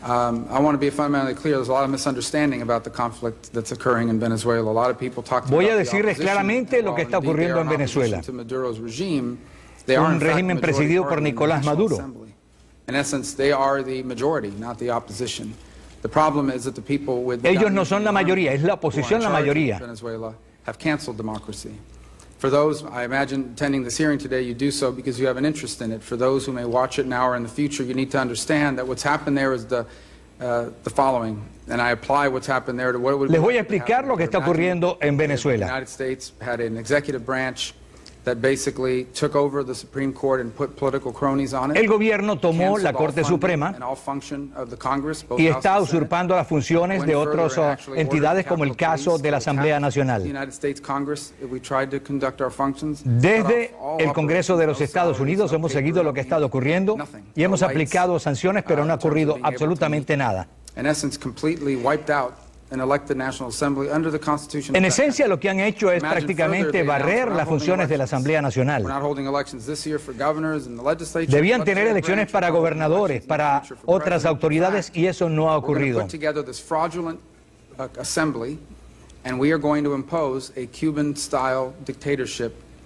I want to be fundamentally clear. There's a lot of misunderstanding about the conflict that's occurring in Venezuela. A lot of people talk about Voy a decirles claramente lo que está ocurriendo en Venezuela. Un régimen presidido por Nicolás Maduro. In essence, they are the majority, not the opposition. The problem is that the people with Ellos no son la mayoría, es la oposición la mayoría. Venezuela have canceled democracy. For those, I imagine, attending this hearing today, you do so because you have an interest in it. For those who may watch it now or in the future, you need to understand that what's happened there is the following. And I apply what's happened there to what would. Les voy a explicar lo que está ocurriendo en Venezuela. The United States had an executive branch that basically took over the Supreme Court and put political cronies on it. El gobierno tomó la Corte Suprema y está usurpando las funciones de otras entidades, como el caso de la Asamblea Nacional. Desde el Congreso de los Estados Unidos hemos seguido lo que ha estado ocurriendo y hemos aplicado sanciones, pero no ha ocurrido absolutamente nada. En esencia, lo que han hecho es prácticamente barrer las funciones de la Asamblea Nacional. Debían tener elecciones para gobernadores, para otras autoridades, y eso no ha ocurrido.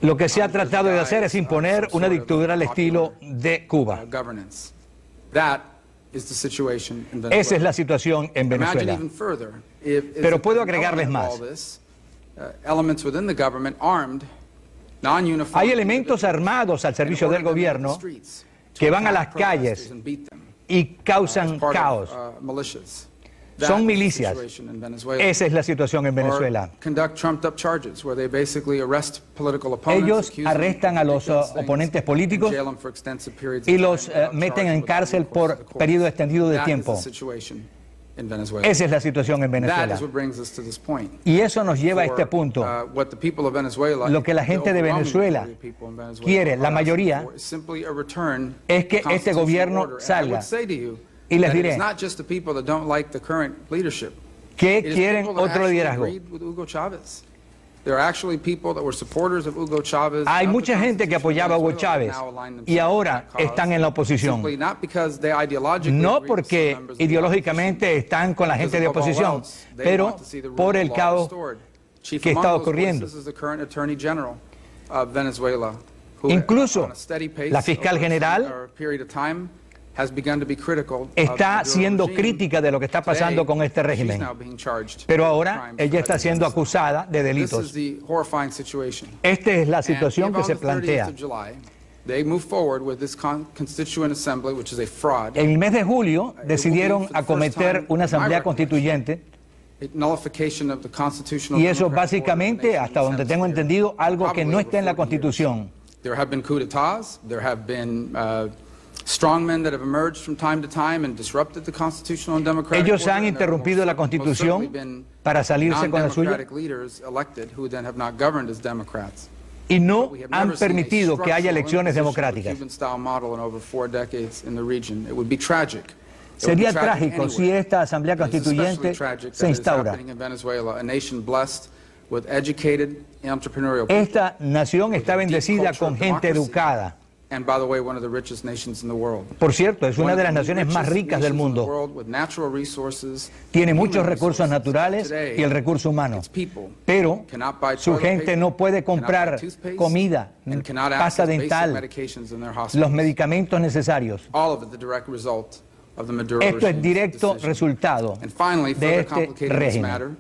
Lo que se ha tratado de hacer es imponer una dictadura al estilo de Cuba. Esa es la situación en Venezuela. Pero puedo agregarles más. Hay elementos armados al servicio del gobierno que van a las calles y causan caos. Son milicias. Esa es la situación en Venezuela. Ellos arrestan a los oponentes políticos y los meten en cárcel por periodo extendido de tiempo. Esa es la situación en Venezuela. Y eso nos lleva a este punto. Lo que la gente de Venezuela quiere, la mayoría, es que este gobierno salga. Y les diré que quieren otro liderazgo. Hay mucha gente que apoyaba a Hugo Chávez y ahora están en la oposición. No porque ideológicamente están con la gente de oposición, pero por el caos que está ocurriendo. Incluso la fiscal general está siendo crítica de lo que está pasando con este régimen, pero ahora ella está siendo acusada de delitos. Esta es la situación que se plantea. En el mes de julio decidieron acometer una asamblea constituyente, y eso básicamente, hasta donde tengo entendido, algo que no está en la Constitución. Ellos han interrumpido la Constitución para salirse con la suya y no han permitido que haya elecciones democráticas. Sería trágico si esta Asamblea Constituyente se instaura. Esta nación está bendecida con gente educada. Por cierto, es una de las naciones más ricas del mundo. Tiene muchos recursos naturales y el recurso humano. Pero su gente no puede comprar comida, pasta dental, los medicamentos necesarios. Esto es directo resultado de este régimen.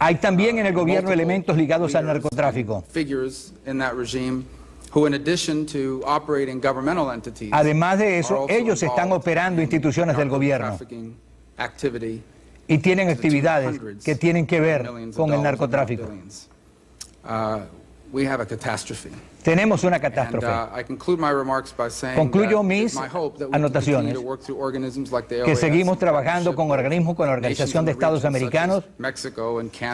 Hay también en el gobierno elementos ligados al narcotráfico. Además de eso, ellos están operando instituciones del gobierno y tienen actividades que tienen que ver con el narcotráfico. Tenemos una catástrofe. Concluyo mis anotaciones que seguimos trabajando con organismos, con la Organización de Estados Americanos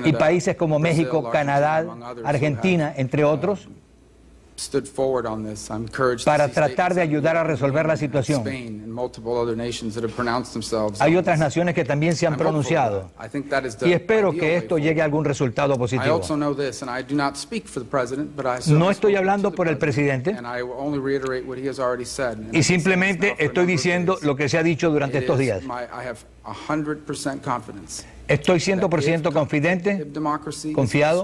y países como México, Canadá, Argentina, entre otros, para tratar de ayudar a resolver la situación. Hay otras naciones que también se han pronunciado y espero que esto llegue a algún resultado positivo. No estoy hablando por el presidente y simplemente estoy diciendo lo que se ha dicho durante estos días. Estoy 100% confiado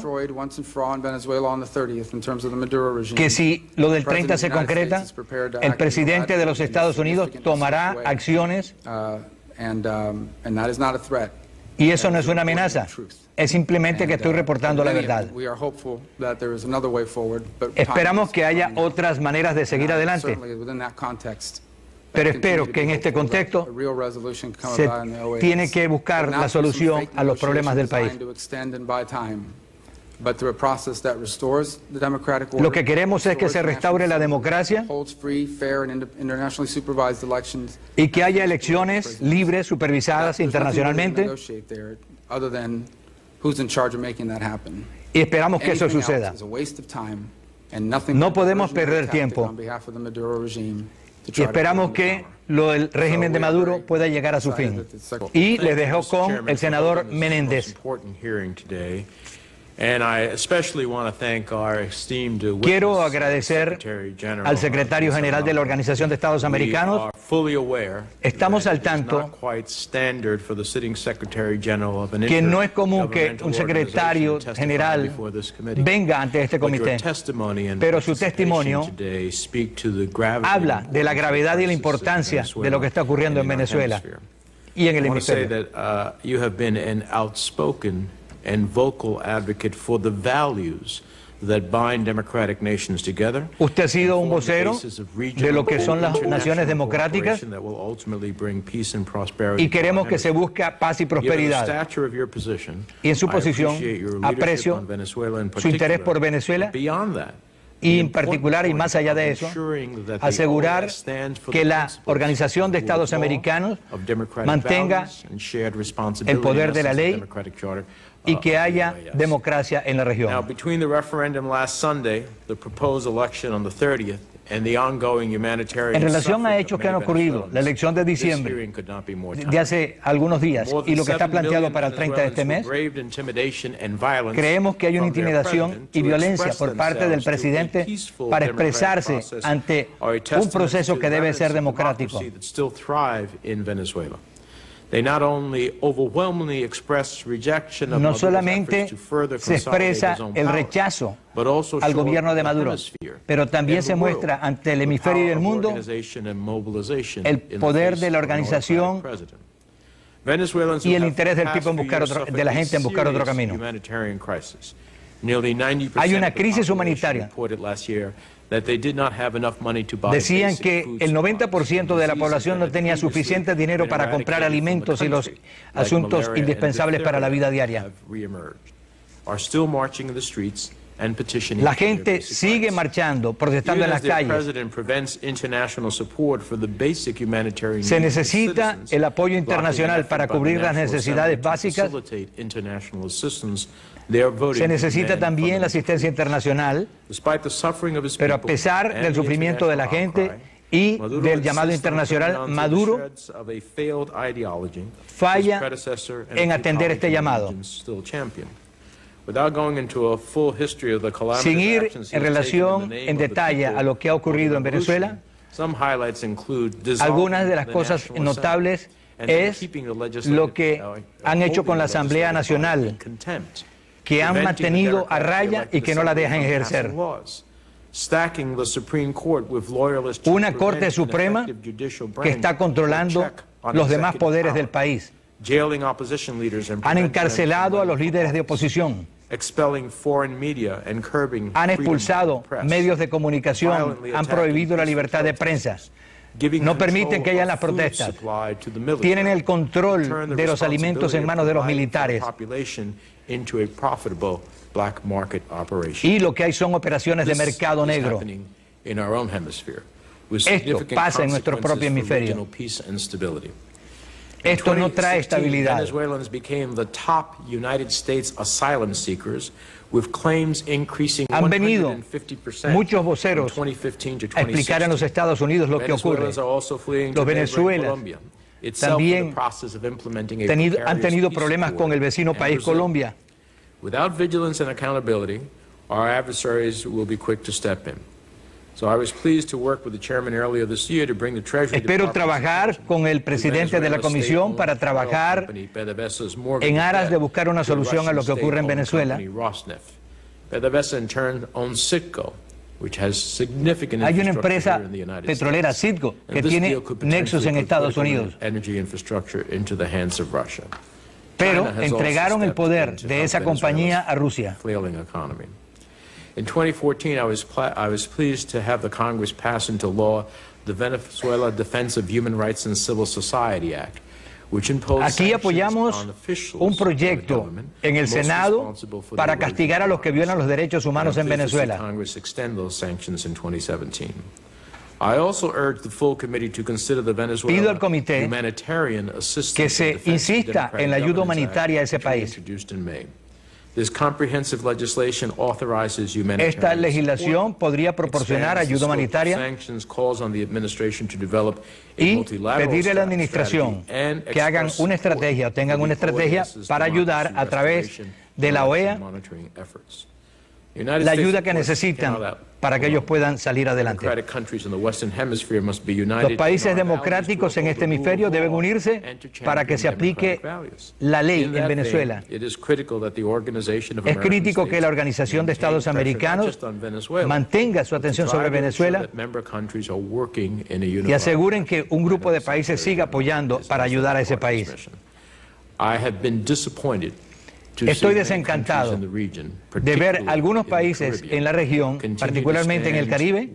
que si lo del 30 se concreta, el presidente de los Estados Unidos tomará acciones y eso no es una amenaza, es simplemente que estoy reportando la verdad. Esperamos que haya otras maneras de seguir adelante. Pero espero que en este contexto se tiene que buscar la solución a los problemas del país. Lo que queremos es que se restaure la democracia y que haya elecciones libres, supervisadas internacionalmente. Y esperamos que eso suceda. No podemos perder tiempo. Y esperamos que el régimen de Maduro pueda llegar a su fin. Y les dejo con el senador Menéndez. Quiero agradecer al secretario general de la Organización de Estados Americanos. Estamos al tanto que no es común que un secretario general venga ante este comité, pero su testimonio habla de la gravedad y la importancia de lo que está ocurriendo en Venezuela y en el hemisferio. And vocal advocate for the values that bind democratic nations together. Usted ha sido un vocero de lo que son las naciones democráticas y queremos que se busque paz y prosperidad. Y en su posición aprecio su interés por Venezuela y en particular y más allá de eso, asegurar que la Organización de Estados Americanos mantenga el poder de la ley y que haya democracia en la región. En relación a hechos que han ocurrido, la elección de diciembre de hace algunos días y lo que está planteado para el 30 de este mes, creemos que hay una intimidación y violencia por parte del presidente para expresarse ante un proceso que debe ser democrático. No solamente se expresa el rechazo al gobierno de Maduro, pero también se muestra ante el hemisferio y el mundo el poder de la organización y el interés del tipo en buscar de la gente en buscar otro camino. Hay una crisis humanitaria. Decían que el 90% de la población no tenía suficiente dinero para comprar alimentos y los asuntos indispensables para la vida diaria. La gente sigue marchando, protestando en las calles. Se necesita el apoyo internacional para cubrir las necesidades básicas. Se necesita también la asistencia internacional, pero a pesar del sufrimiento de la gente y del llamado internacional, Maduro falla en atender este llamado. Sin ir en relación en detalle a lo que ha ocurrido en Venezuela, algunas de las cosas notables es lo que han hecho con la Asamblea Nacional, que han mantenido a raya y que no la dejan ejercer. Una Corte Suprema que está controlando los demás poderes del país. Han encarcelado a los líderes de oposición. Han expulsado medios de comunicación. Han prohibido la libertad de prensa. No permiten que haya las protestas. Tienen el control de los alimentos en manos de los militares. Y lo que hay son operaciones de mercado negro. Esto pasa en nuestro propio hemisferio. Esto no trae estabilidad. Venezuelans became the top United States asylum seekers, with claims increasing 150% Han venido muchos voceros a explicar en los Estados Unidos lo que ocurre. Los venezolanos también han tenido problemas con el vecino país Colombia. Without vigilance and accountability, our adversaries will be quick to step in. So I was pleased to work with the chairman earlier this year to bring the Treasury Espero trabajar con el presidente de la comisión para trabajar en aras de buscar una solución a lo que ocurre en Venezuela. PDVSA in turn owns Citgo, which has significant Hay una infrastructure empresa here in the United petrolera, States. Citgo, que And this tiene deal could nexos en potentially put Estados critical Unidos. energy infrastructure into the hands of Russia. Pero China has also entregaron el stepped poder in to de help esa compañía a Venezuela's Rusia. flailing economy. In 2014, I was pleased to have the Congress pass into law the Venezuela Defense of Human Rights and Civil Society Act, which imposed Aquí sanctions apoyamos on officials un of the proyecto government en el most Senado responsible for para the castigar a los que violan los derechos humanos en I'm pleased to see Venezuela. Congress extend those sanctions in 2017. I also urged the full committee to consider the Pido al comité humanitarian assistance que se insista en la ayuda humanitaria a ese país. Esta legislación podría proporcionar ayuda humanitaria y pedirle a la administración que hagan una estrategia o tengan una estrategia para ayudar a través de la OEA la ayuda que necesitan para que ellos puedan salir adelante. Los países democráticos en este hemisferio deben unirse para que se aplique la ley en Venezuela. Es crítico que la Organización de Estados Americanos mantenga su atención sobre Venezuela y aseguren que un grupo de países siga apoyando para ayudar a ese país. Estoy desencantado de ver algunos países en la región, particularmente en el Caribe,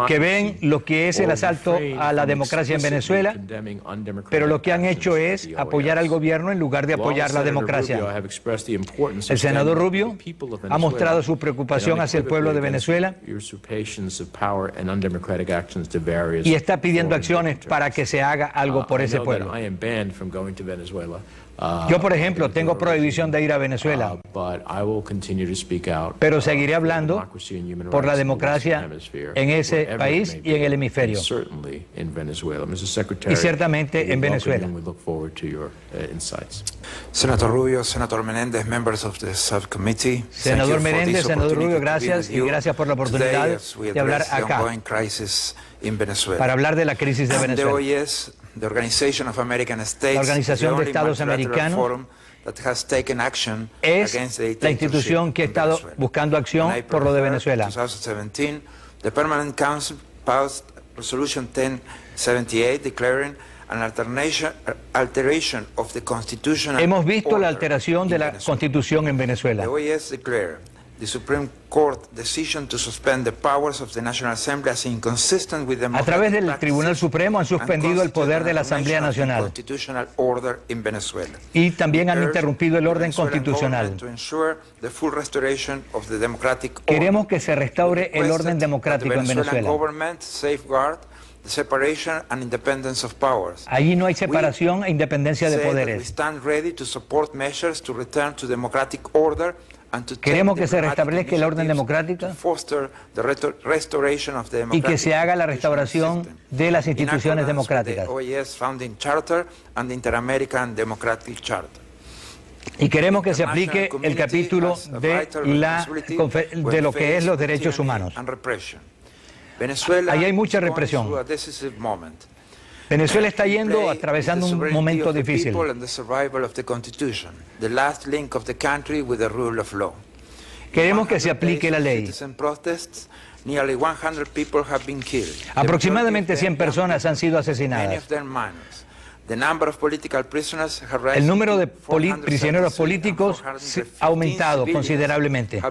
que ven lo que es el asalto a la democracia en Venezuela, pero lo que han hecho es apoyar al gobierno en lugar de apoyar la democracia. El senador Rubio ha mostrado su preocupación hacia el pueblo de Venezuela y está pidiendo acciones para que se haga algo por ese pueblo. Yo, por ejemplo, tengo prohibición de ir a Venezuela, pero seguiré hablando por la democracia en ese país y en el hemisferio, y ciertamente en Venezuela. Senador Rubio, Senador Menéndez, members of the subcommittee. Senador Menéndez, senador Rubio, gracias y gracias por la oportunidad de hablar acá para hablar de la crisis de Venezuela. La Organización de Estados Americanos es la institución que ha estado buscando acción por lo de Venezuela. The Permanent Council passed Resolution 1078 declaring an alteration of the constitutional Hemos visto la order alteración de la Constitución en Venezuela. The OAS declared the Supreme Court decision to suspend the powers of the National Assembly as inconsistent with A democratic través del practices Tribunal Supremo han suspendido el poder de la Asamblea Nacional constitutional order in Venezuela. y también han We urge interrumpido el orden the Venezuelan constitucional. government to ensure the full restoration of the democratic order. Queremos que se restaure el orden democrático en The Venezuelan Venezuela. government safeguard the separation and independence of powers. Allí no hay separación e independencia de Say that we poderes. stand ready to support measures to return to democratic order and to take Queremos que se democratic restablezca el orden initiatives democrático to foster the restoration of the y democratic que se haga la institutional restauración system, de las in instituciones accordance with democráticas. the OAS Founding Charter and the Inter-American Democratic Charter. Y queremos que se aplique el capítulo de lo que es los derechos humanos. Ahí hay mucha represión. Venezuela está atravesando un momento difícil. Queremos que se aplique la ley. Aproximadamente 100 personas han sido asesinadas. El número de prisioneros políticos ha aumentado considerablemente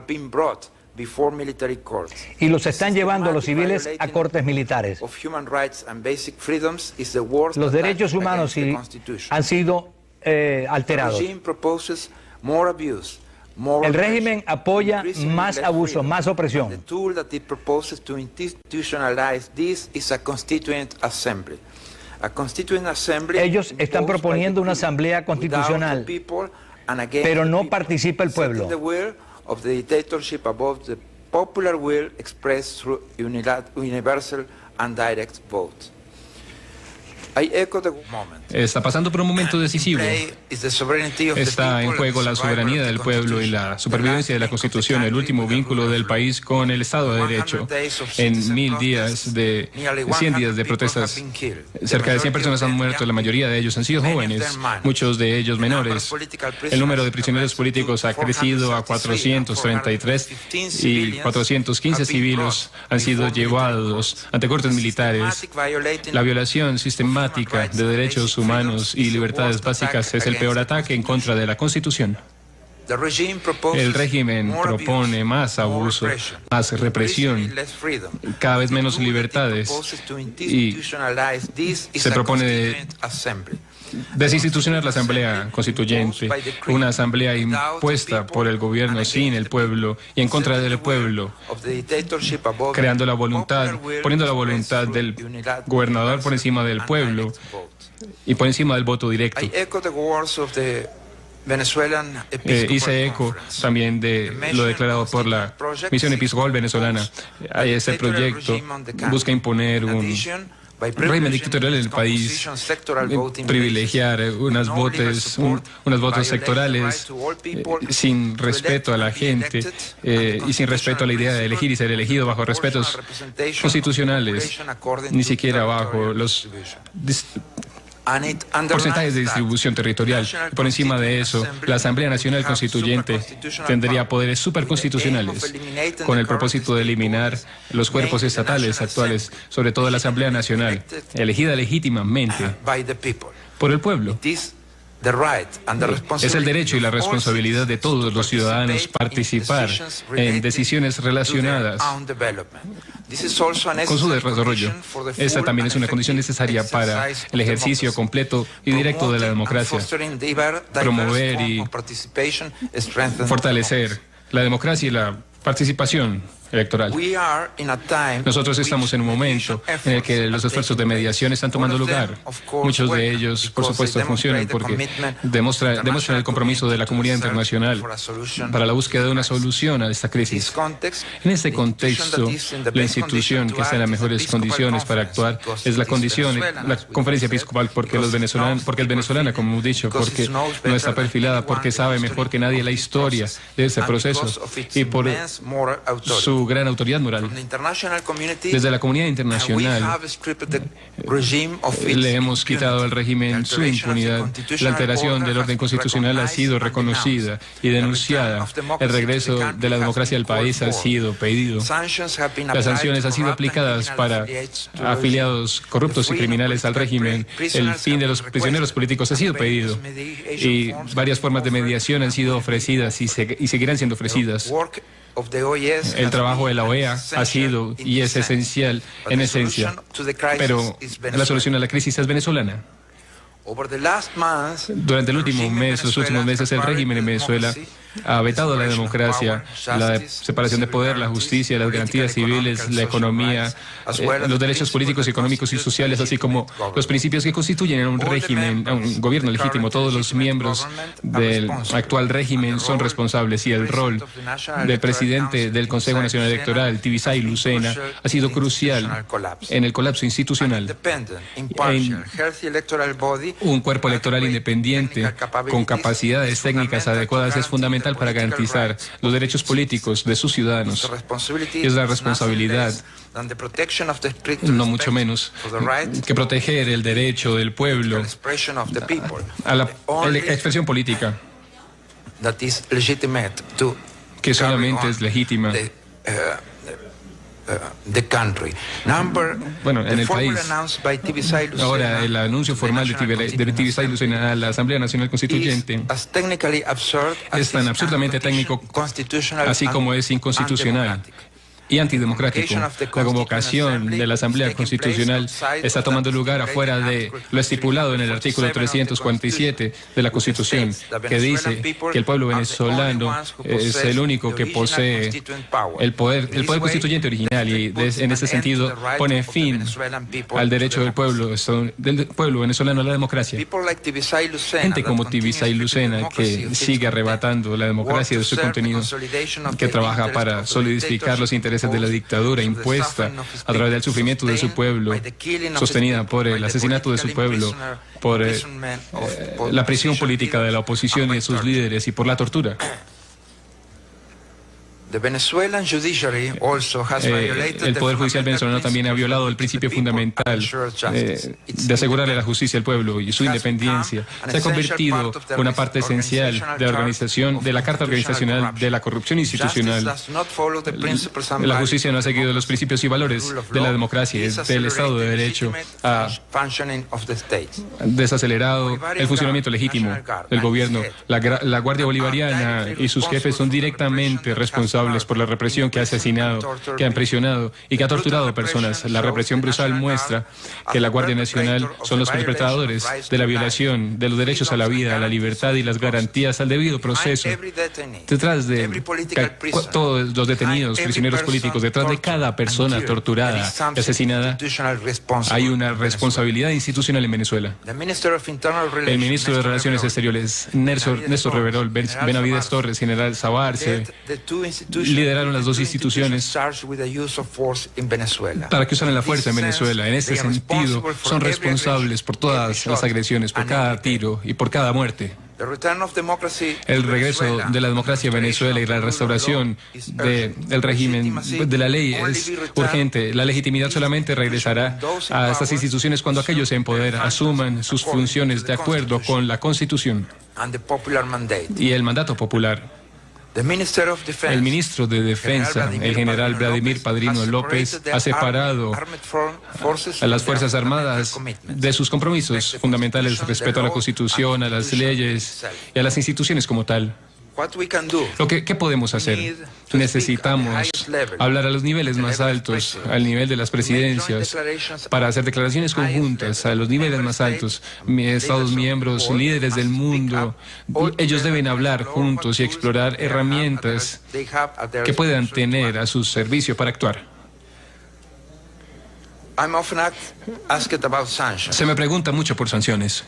y los están llevando los civiles a cortes militares. Los derechos humanos han sido alterados. El régimen apoya más abuso, más opresión. Ellos están proponiendo una asamblea constitucional, pero no participa el pueblo. Está pasando por un momento decisivo. Está en juego la soberanía del pueblo y la supervivencia de la Constitución, el último vínculo del país con el Estado de Derecho. En 100 días de protestas, cerca de 100 personas han muerto, la mayoría de ellos han sido jóvenes, muchos de ellos menores. El número de prisioneros políticos ha crecido a 433 y 415 civiles han sido llevados ante cortes militares. La violación sistemática de derechos humanos y libertades básicas es el peor ataque en contra de la Constitución. El régimen propone más abuso, más represión, cada vez menos libertades y se propone desinstitucionar la Asamblea Constituyente, una asamblea impuesta por el gobierno sin el pueblo y en contra del pueblo, creando la voluntad, poniendo la voluntad del gobernador por encima del pueblo y por encima del voto directo. Hice eco también de lo declarado por la Misión Episcopal Venezolana. Ese proyecto busca imponer un régimen dictatorial en el país, privilegiar unas votos sectorales sin respeto a la gente y sin respeto a la idea de elegir y ser elegido bajo respetos constitucionales, ni siquiera bajo los porcentajes de distribución territorial. Por encima de eso, la Asamblea Nacional Constituyente tendría poderes superconstitucionales con el propósito de eliminar los cuerpos estatales actuales, sobre todo la Asamblea Nacional, elegida legítimamente por el pueblo. Es el derecho y la responsabilidad de todos los ciudadanos participar en decisiones relacionadas con su desarrollo. Esta también es una condición necesaria para el ejercicio completo y directo de la democracia. Promover y fortalecer la democracia y la participación electoral. Nosotros estamos en un momento en el que los esfuerzos de mediación están tomando lugar. Muchos de ellos, por supuesto, funcionan porque demuestran el compromiso de la comunidad internacional para la búsqueda de una solución a esta crisis. En este contexto, la institución que está en las mejores condiciones para actuar es la Conferencia Episcopal, porque el venezolano, como hemos dicho, porque no está perfilada, porque sabe mejor que nadie la historia de ese proceso y por su gran autoridad moral. Desde la comunidad internacional le hemos quitado al régimen su impunidad. La alteración del orden constitucional ha sido reconocida y denunciada. El regreso de la democracia al país ha sido pedido. Las sanciones han sido aplicadas para afiliados corruptos y criminales al régimen. El fin de los prisioneros políticos ha sido pedido y varias formas de mediación han sido ofrecidas y seguirán siendo ofrecidas. El trabajo de la OEA ha sido y es esencial en esencia, pero la solución a la crisis es venezolana. Durante el último mes, los últimos meses, el régimen en Venezuela ha vetado la democracia, la separación de poder, la justicia, las garantías civiles, la economía, los derechos políticos, económicos y sociales, así como los principios que constituyen a un régimen, a un gobierno legítimo. Todos los miembros del actual régimen son responsables y el rol del presidente del Consejo Nacional Electoral, Tibisay Lucena, ha sido crucial en el colapso institucional. Un cuerpo electoral independiente con capacidades técnicas adecuadas es fundamental para garantizar los derechos políticos de sus ciudadanos. Es la responsabilidad, no mucho menos, que proteger el derecho del pueblo a la expresión política, que solamente es legítima. Bueno, en el país. Ahora, el anuncio formal de Tibisay Lucena a la Asamblea Nacional Constituyente es tan absurdamente técnico, así como es inconstitucional y antidemocrático. La convocación de la Asamblea Constitucional está tomando lugar afuera de lo estipulado en el artículo 347 de la Constitución, que dice que el pueblo venezolano es el único que posee el poder constituyente original, y en ese sentido pone fin al derecho del pueblo venezolano a la democracia. Gente como Tibisay Lucena, que sigue arrebatando la democracia de su contenido, que trabaja para solidificar los intereses de la dictadura impuesta a través del sufrimiento de su pueblo, sostenida por el asesinato de su pueblo, por la prisión política de la oposición y de sus líderes, y por la tortura. El Poder Judicial venezolano también ha violado el principio fundamental de asegurarle la justicia al pueblo y su independencia. Se ha convertido en una parte esencial de la organización, de la Carta Organizacional de la Corrupción Institucional. La justicia no ha seguido los principios y valores de la democracia y del Estado de Derecho. Ha desacelerado el funcionamiento legítimo del gobierno. La Guardia Bolivariana y sus jefes son directamente responsables por la represión que ha asesinado, que ha impresionado y que ha torturado a personas. La represión brutal muestra que la Guardia Nacional son los perpetradores de la violación de los derechos a la vida, a la libertad y las garantías al debido proceso. Detrás de todos los detenidos, prisioneros políticos, detrás de cada persona torturada y asesinada, hay una responsabilidad institucional en Venezuela. El ministro de Relaciones Exteriores, Néstor Reverol, Benavides Torres, general Sabarce, lideraron las dos instituciones para que usaran la fuerza en Venezuela. En este sentido, son responsables por todas las agresiones, por cada tiro y por cada muerte. El regreso de la democracia en Venezuela y la restauración del régimen de la ley es urgente. La legitimidad solamente regresará a estas instituciones cuando aquellos en poder asuman sus funciones de acuerdo con la Constitución y el mandato popular. El ministro de Defensa, el general Vladimir Padrino López, ha separado a las Fuerzas Armadas de sus compromisos fundamentales, respeto a la Constitución, a las leyes y a las instituciones como tal. ¿Qué podemos hacer? Necesitamos hablar a los niveles más altos, al nivel de las presidencias, para hacer declaraciones conjuntas a los niveles más altos. Estados miembros, líderes del mundo, ellos deben hablar juntos y explorar herramientas que puedan tener a su servicio para actuar. Se me pregunta mucho por sanciones.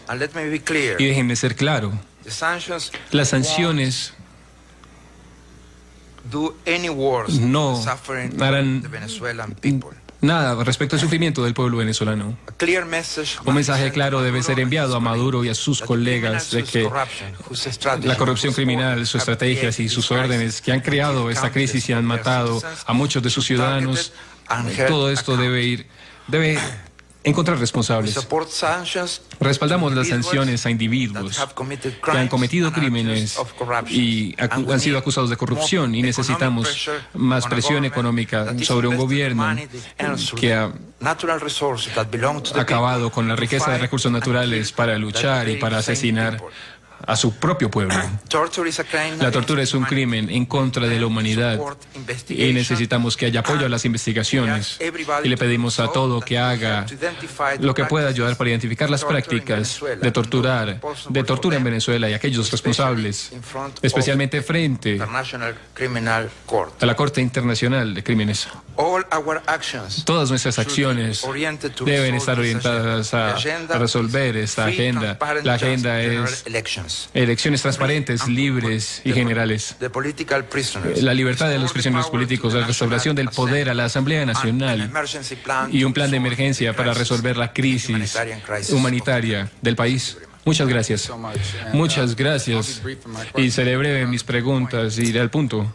Y déjenme ser claro. Las sanciones no harán nada respecto al sufrimiento del pueblo venezolano. Un mensaje claro debe ser enviado a Maduro y a sus colegas de que la corrupción criminal, sus estrategias y sus órdenes que han creado esta crisis y han matado a muchos de sus ciudadanos, todo esto debe encontrar responsables. Respaldamos las sanciones a individuos que han cometido crímenes y han sido acusados de corrupción, y necesitamos más presión económica sobre un gobierno que ha acabado con la riqueza de recursos naturales para luchar y para asesinar a su propio pueblo. La tortura es un crimen en contra de la humanidad y necesitamos que haya apoyo a las investigaciones, y le pedimos a todo que haga lo que pueda ayudar para identificar las prácticas de tortura en Venezuela y aquellos responsables, especialmente frente a la Corte Internacional de Crímenes. Todas nuestras acciones deben estar orientadas a resolver esta agenda. La agenda es elecciones transparentes, libres y generales, la libertad de los prisioneros políticos, la restauración del poder a la Asamblea Nacional y un plan de emergencia para resolver la crisis humanitaria del país. Muchas gracias. Muchas gracias. Y seré breve en mis preguntas y iré al punto.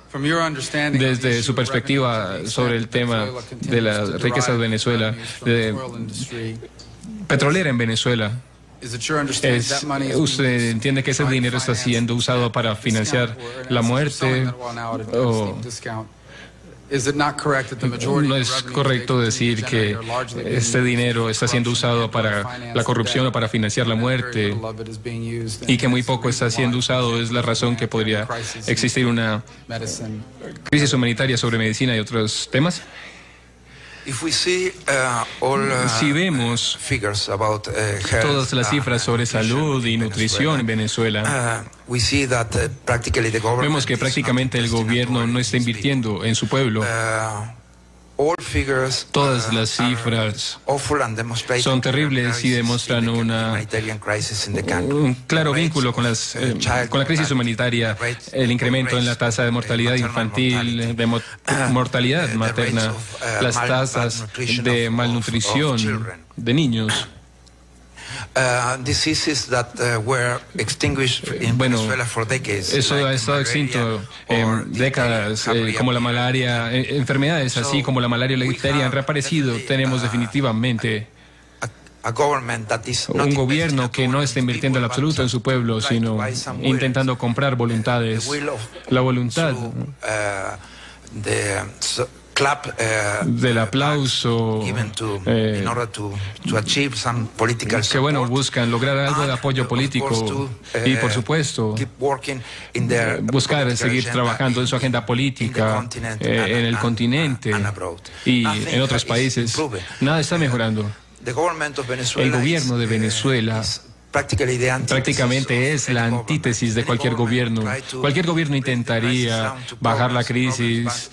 Desde su perspectiva sobre el tema de la riqueza de Venezuela, petrolera en Venezuela, ¿usted entiende que ese dinero está siendo usado para financiar la muerte o No es correcto decir que este dinero está siendo usado para la corrupción o para financiar la muerte y que muy poco está siendo usado. Es la razón que podría existir una crisis humanitaria sobre medicina y otros temas. Si vemos todas las cifras sobre salud y nutrición en Venezuela, vemos que prácticamente el gobierno no está invirtiendo en su pueblo. Todas las cifras son terribles y demuestran un claro vínculo con la crisis humanitaria, el incremento en la tasa de mortalidad infantil, de mortalidad materna, las tasas de malnutrición de niños. Bueno, eso ha estado extinto en décadas, como la malaria, enfermedades así como la malaria y la difteria han reaparecido. Tenemos definitivamente un gobierno que no está invirtiendo en absoluto en su pueblo, sino intentando comprar voluntades, la voluntad del aplauso que bueno, buscan lograr algo de apoyo político y por supuesto buscar seguir trabajando en su agenda política en el continente y en otros países. Nada está mejorando. El gobierno de Venezuela prácticamente es la antítesis de cualquier gobierno. Cualquier gobierno intentaría bajar la crisis,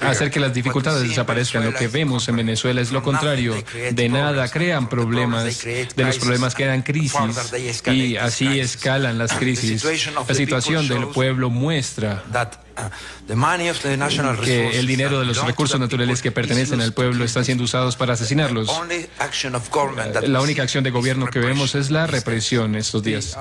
hacer que las dificultades desaparezcan. Lo que vemos en Venezuela es lo contrario. De nada crean problemas, de los problemas crean crisis y así escalan las crisis. La situación del pueblo muestra que el dinero de los recursos naturales que pertenecen al pueblo están siendo usados para asesinarlos. La única acción de gobierno que vemos es la represión estos días.